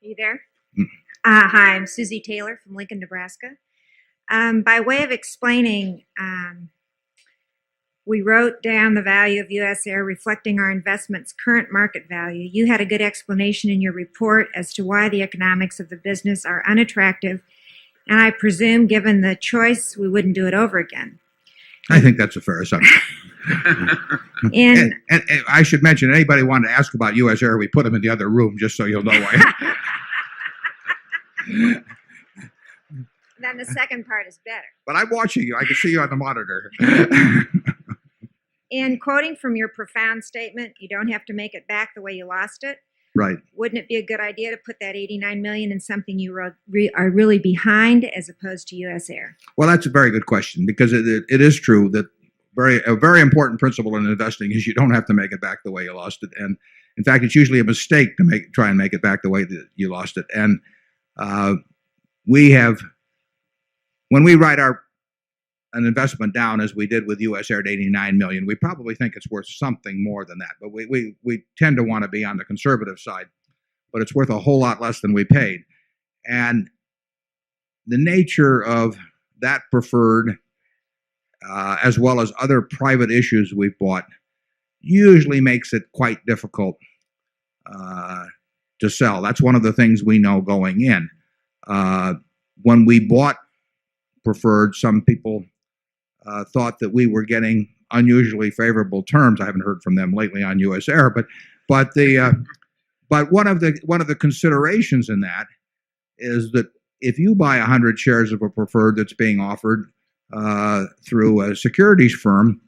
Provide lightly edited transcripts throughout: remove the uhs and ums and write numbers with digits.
you there? Hi, I'm Susie Taylor from Lincoln, Nebraska. By way of explaining, we wrote down the value of USAir reflecting our investment's current market value. You had a good explanation in your report as to why the economics of the business are unattractive, and I presume, given the choice, we wouldn't do it over again. I think that's a fair assumption. and I should mention, anybody wanted to ask about USAir, we put them in the other room just so you'll know why. Then the second part is better. But I'm watching you. I can see you on the monitor. In quoting from your profound statement, you don't have to make it back the way you lost it. Right. Wouldn't it be a good idea to put that $89 million in something you are really behind as opposed to USAir? Well, that's a very good question, because it is true that a very important principle in investing is you don't have to make it back the way you lost it. And in fact, it's usually a mistake to try and make it back the way that you lost it. And when we write an investment down, as we did with USAir at $89 million, we probably think it's worth something more than that. But we tend to want to be on the conservative side. But it's worth a whole lot less than we paid. And the nature of that preferred, as well as other private issues we've bought, usually makes it quite difficult to sell. That's one of the things we know going in. When we bought preferred, some people thought that we were getting unusually favorable terms. I haven't heard from them lately on USAir, but one of the considerations in that is that if you buy 100 shares of a preferred that's being offered through a securities firm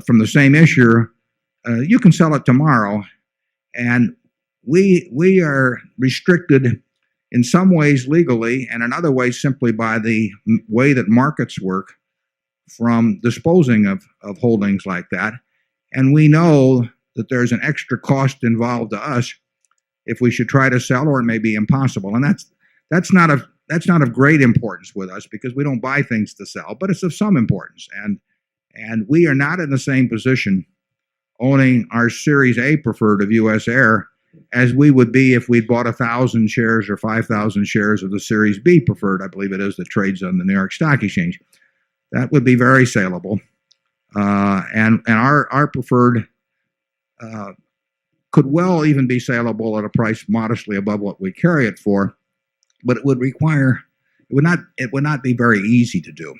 from the same issuer, you can sell it tomorrow, and we are restricted in some ways legally, and in other ways simply by the way that markets work, from disposing of holdings like that. And we know that there's an extra cost involved to us if we should try to sell, or it may be impossible. And that's not of great importance with us, because we don't buy things to sell, but it's of some importance. And we are not in the same position owning our Series A preferred of USAir as we would be if we'd bought 1,000 shares or 5,000 shares of the Series B preferred, I believe it is, that trades on the New York Stock Exchange. That would be very saleable. And our preferred could well even be saleable at a price modestly above what we carry it for, but it would not be very easy to do.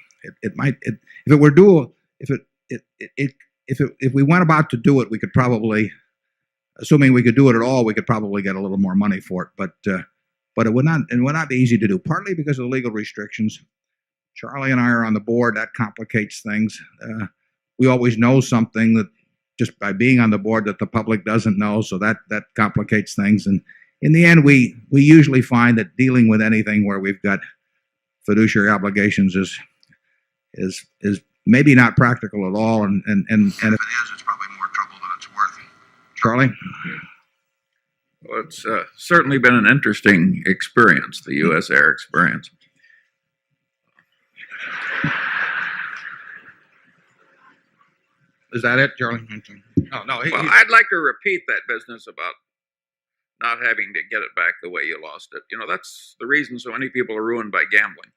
If we went about to do it, we could probably, assuming we could do it at all, we could probably get a little more money for it. But it would not be easy to do, partly because of the legal restrictions. Charlie and I are on the board. That complicates things. We always know something that just by being on the board that the public doesn't know, so that complicates things. And in the end, we usually find that dealing with anything where we've got fiduciary obligations is maybe not practical at all. And if it is, it's probably more trouble than it's worth. Charlie? Well, it's certainly been an interesting experience, the USAir experience. Is that it, Charlie? Oh, no. Well, I'd like to repeat that business about not having to get it back the way you lost it. You know, that's the reason so many people are ruined by gambling.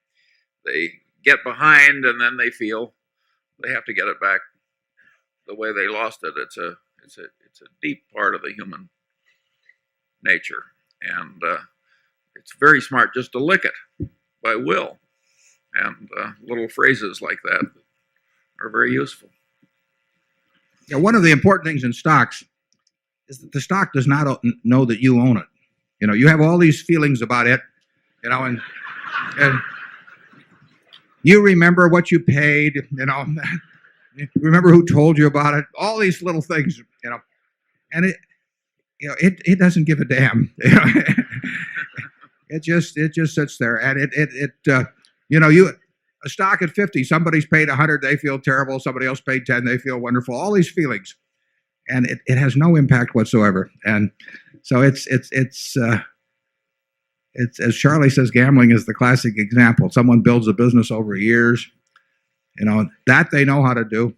They get behind and then they feel they have to get it back the way they lost it. It's a deep part of the human nature, and it's very smart just to lick it by will. And little phrases like that are very useful. Yeah, one of the important things in stocks is that the stock does not know that you own it. You know, you have all these feelings about it, you know, and you remember what you paid, you know, you remember who told you about it, all these little things, you know, and it doesn't give a damn. You know? It just sits there, and a stock at 50, somebody's paid 100, they feel terrible. Somebody else paid 10, they feel wonderful. All these feelings, and it has no impact whatsoever. And so it's as Charlie says, gambling is the classic example. Someone builds a business over years, you know, that they know how to do,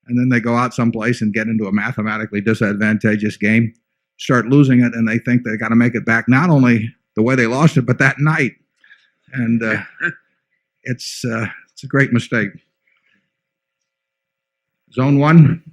and then they go out someplace and get into a mathematically disadvantageous game, start losing it, and they think they got to make it back not only the way they lost it, but that night. And it's a great mistake. Zone 1.